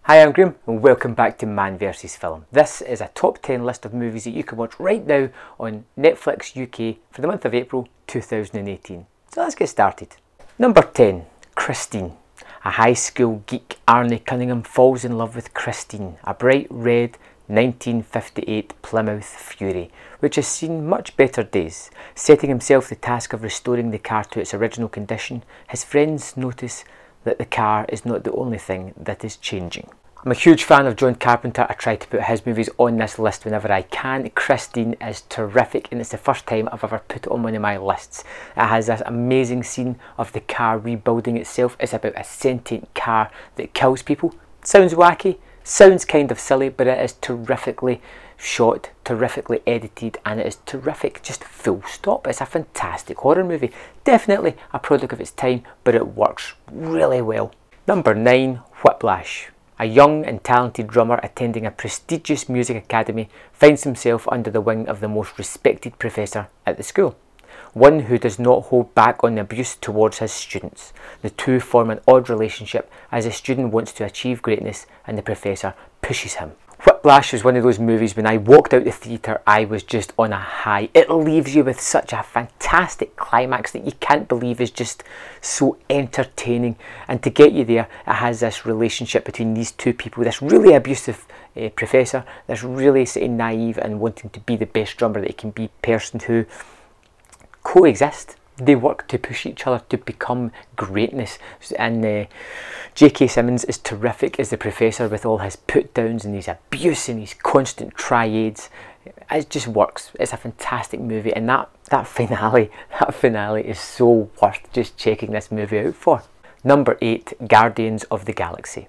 Hi, I'm Graham and welcome back to Man vs Film. This is a top 10 list of movies that you can watch right now on Netflix UK for the month of April 2018. So let's get started. Number 10, Christine. A high school geek, Arnie Cunningham falls in love with Christine, a bright red 1958 Plymouth Fury, which has seen much better days. Setting himself the task of restoring the car to its original condition, his friends notice that the car is not the only thing that is changing. I'm a huge fan of John Carpenter. I try to put his movies on this list whenever I can. Christine is terrific and it's the first time I've ever put it on one of my lists. It has this amazing scene of the car rebuilding itself. It's about a sentient car that kills people. Sounds wacky, sounds kind of silly, but it is terrifically shot, terrifically edited, and it is terrific, just full stop. It's a fantastic horror movie. Definitely a product of its time, but it works really well. Number 9, Whiplash. A young and talented drummer attending a prestigious music academy finds himself under the wing of the most respected professor at the school, one who does not hold back on abuse towards his students. The two form an odd relationship as the student wants to achieve greatness and the professor pushes him. Whiplash was one of those movies when I walked out the theatre I was just on a high. It leaves you with such a fantastic climax that you can't believe is just so entertaining, and to get you there it has this relationship between these two people, this really abusive professor, this really sort of naive and wanting to be the best drummer that he can be person who coexist. They work to push each other to become greatness, and J.K. Simmons is terrific as the professor with all his put downs and his abuse and his constant triades. It just works. It's a fantastic movie, and that finale is so worth just checking this movie out for. Number 8, Guardians of the Galaxy.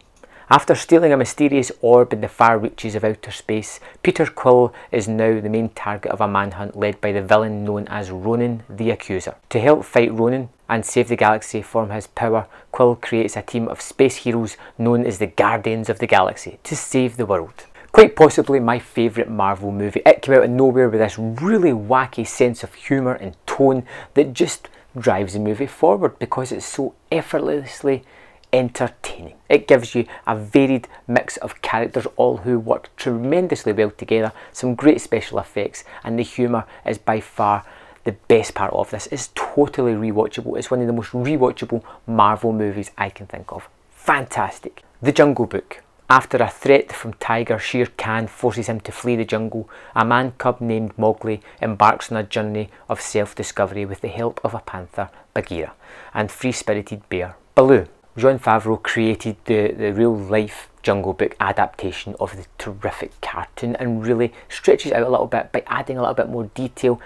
After stealing a mysterious orb in the far reaches of outer space, Peter Quill is now the main target of a manhunt led by the villain known as Ronan the Accuser. To help fight Ronan and save the galaxy from his power, Quill creates a team of space heroes known as the Guardians of the Galaxy to save the world. Quite possibly my favourite Marvel movie. It came out of nowhere with this really wacky sense of humour and tone that just drives the movie forward because it's so effortlessly entertaining. It gives you a varied mix of characters, all who work tremendously well together, some great special effects, and the humour is by far the best part of this. It's totally rewatchable. It's one of the most rewatchable Marvel movies I can think of. Fantastic. The Jungle Book. After a threat from Tiger Shere Khan forces him to flee the jungle, a man cub named Mowgli embarks on a journey of self-discovery with the help of a panther, Bagheera, and free-spirited bear, Baloo. Jon Favreau created the real-life Jungle Book adaptation of the terrific cartoon and really stretches out a little bit by adding a little bit more detail,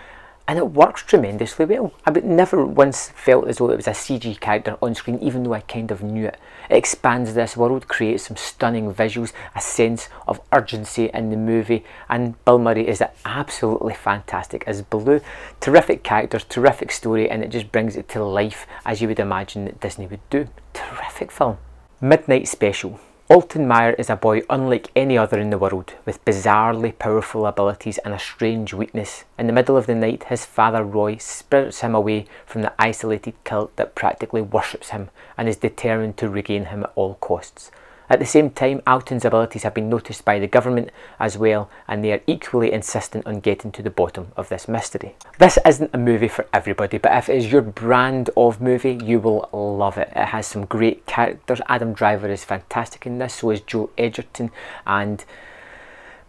and it works tremendously well. I never once felt as though it was a CG character on screen, even though I kind of knew it. It expands this world, creates some stunning visuals, a sense of urgency in the movie, and Bill Murray is absolutely fantastic as Baloo. Terrific characters, terrific story, and it just brings it to life as you would imagine that Disney would do. Terrific film. Midnight Special. Alton Meyer is a boy unlike any other in the world, with bizarrely powerful abilities and a strange weakness. In the middle of the night, his father Roy spirits him away from the isolated cult that practically worships him and is determined to regain him at all costs. At the same time, Alton's abilities have been noticed by the government as well, and they are equally insistent on getting to the bottom of this mystery. This isn't a movie for everybody, but if it is your brand of movie, you will love it. It has some great characters. Adam Driver is fantastic in this, so is Joe Edgerton, and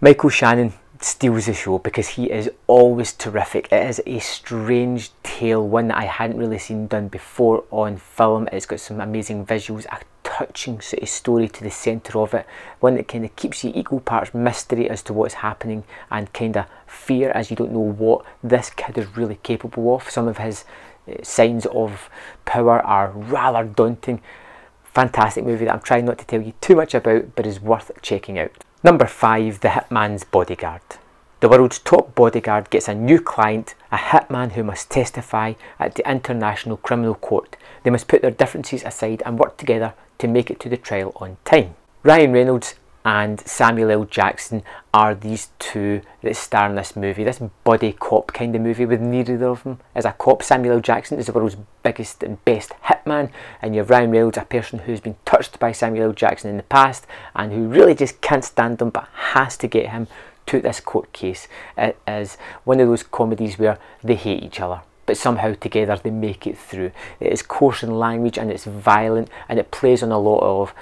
Michael Shannon steals the show because he is always terrific. It is a strange tale, one that I hadn't really seen done before on film. It's got some amazing visuals, a touching sort of story to the centre of it, one that kind of keeps you equal parts mystery as to what's happening and kind of fear as you don't know what this kid is really capable of. Some of his signs of power are rather daunting. Fantastic movie that I'm trying not to tell you too much about, but is worth checking out. Number 5, The Hitman's Bodyguard. The world's top bodyguard gets a new client, a hitman who must testify at the International Criminal Court. They must put their differences aside and work together to make it to the trial on time. Ryan Reynolds and Samuel L. Jackson are these two that star in this movie, this buddy cop kind of movie with neither of them as a cop. Samuel L. Jackson is the world's biggest and best hitman, and you have Ryan Reynolds, a person who's been touched by Samuel L. Jackson in the past and who really just can't stand him but has to get him to this court case. It is one of those comedies where they hate each other, but somehow together they make it through. It is coarse in language and it's violent, and it plays on a lot of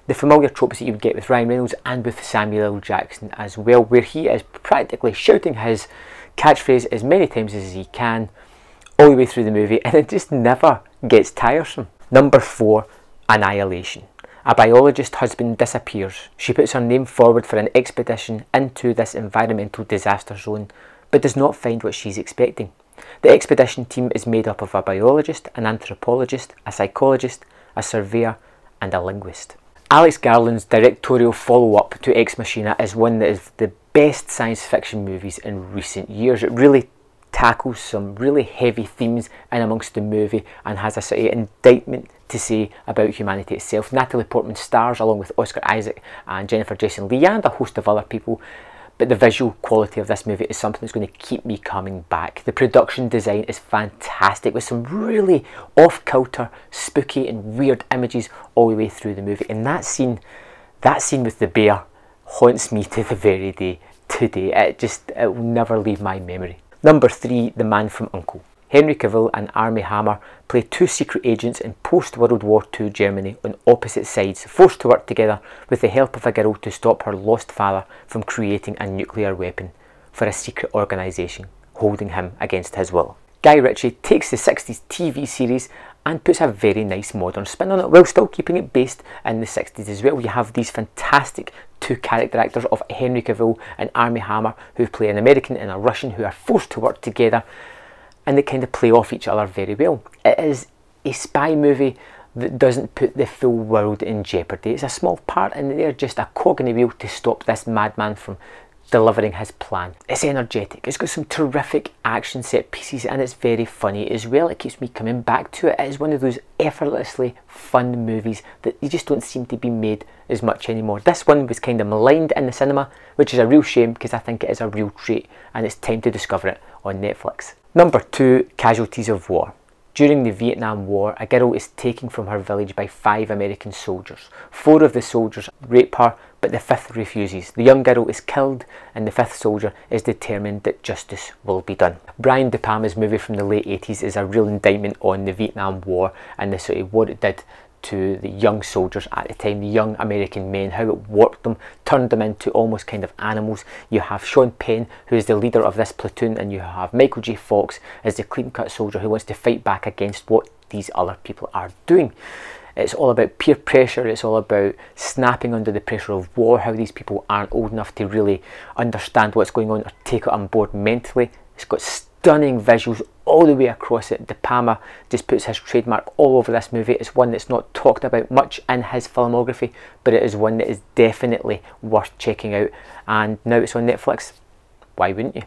the familiar tropes that you would get with Ryan Reynolds and with Samuel L. Jackson as well, where he is practically shouting his catchphrase as many times as he can all the way through the movie, and it just never gets tiresome. Number 4, Annihilation. A biologist husband disappears. She puts her name forward for an expedition into this environmental disaster zone, but does not find what she's expecting. The expedition team is made up of a biologist, an anthropologist, a psychologist, a surveyor, and a linguist. Alex Garland's directorial follow-up to Ex Machina is one that is the best science fiction movies in recent years. It really tackles some really heavy themes in amongst the movie and has a sort of indictment to say about humanity itself. Natalie Portman stars along with Oscar Isaac and Jennifer Jason Leigh and a host of other people. But the visual quality of this movie is something that's going to keep me coming back. The production design is fantastic with some really off-kilter, spooky and weird images all the way through the movie. And that scene with the bear haunts me to the very day today. It will never leave my memory. Number 3, The Man from U.N.C.L.E. Henry Cavill and Armie Hammer play two secret agents in post-World War II Germany on opposite sides, forced to work together with the help of a girl to stop her lost father from creating a nuclear weapon for a secret organisation holding him against his will. Guy Ritchie takes the 60s TV series and puts a very nice modern spin on it, while still keeping it based in the 60s as well. You have these fantastic two character actors of Henry Cavill and Armie Hammer, who play an American and a Russian who are forced to work together, and they kind of play off each other very well. It is a spy movie that doesn't put the full world in jeopardy. It's a small part, and they're just a cog in the wheel to stop this madman from delivering his plan. It's energetic, it's got some terrific action set pieces, and it's very funny as well. It keeps me coming back to it. It is one of those effortlessly fun movies that you just don't seem to be made as much anymore. This one was kind of maligned in the cinema, which is a real shame because I think it is a real treat, and it's time to discover it on Netflix. Number 2, Casualties of War. During the Vietnam War, a girl is taken from her village by 5 American soldiers. 4 of the soldiers rape her, but the 5th refuses. The young girl is killed, and the 5th soldier is determined that justice will be done. Brian De Palma's movie from the late 80s is a real indictment on the Vietnam War and the sort of what it did to the young soldiers at the time, the young American men, how it warped them, turned them into almost kind of animals. You have Sean Penn, who is the leader of this platoon, and you have Michael J. Fox as the clean-cut soldier who wants to fight back against what these other people are doing. It's all about peer pressure, it's all about snapping under the pressure of war, how these people aren't old enough to really understand what's going on or take it on board mentally. It's got stunning visuals all the way across it. De Palma just puts his trademark all over this movie. It's one that's not talked about much in his filmography, but it is one that is definitely worth checking out, and now it's on Netflix, why wouldn't you?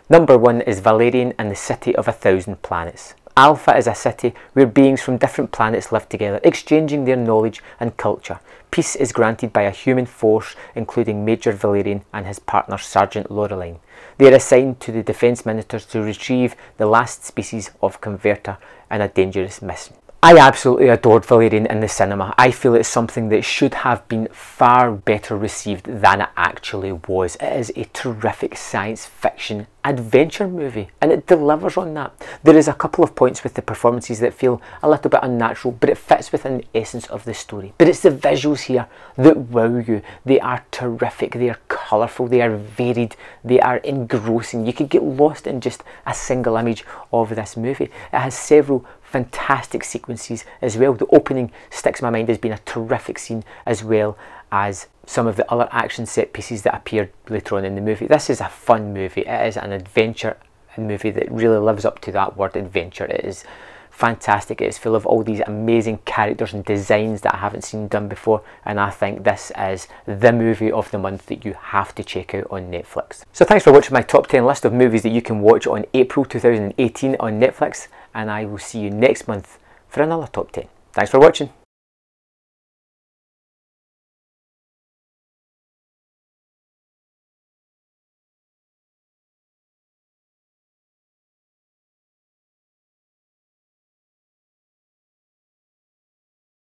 Number 1 is Valerian and the City of 1,000 Planets. Alpha is a city where beings from different planets live together, exchanging their knowledge and culture. Peace is granted by a human force, including Major Valerian and his partner Sergeant Laureline. They are assigned to the defence ministers to retrieve the last species of converter in a dangerous mission. I absolutely adored Valerian in the cinema. I feel it's something that should have been far better received than it actually was. It is a terrific science fiction adventure movie, and it delivers on that. There is a couple of points with the performances that feel a little bit unnatural, but it fits within the essence of the story. But it's the visuals here that wow you. They are terrific, they are colourful, they are varied, they are engrossing. You could get lost in just a single image of this movie. It has several fantastic sequences as well. The opening sticks in my mind as being a terrific scene, as well as some of the other action set pieces that appeared later on in the movie. This is a fun movie. It is an adventure movie that really lives up to that word adventure. It is fantastic. It is full of all these amazing characters and designs that I haven't seen done before, and I think this is the movie of the month that you have to check out on Netflix. So thanks for watching my top 10 list of movies that you can watch on April 2018 on Netflix, and I will see you next month for another top 10. Thanks for watching.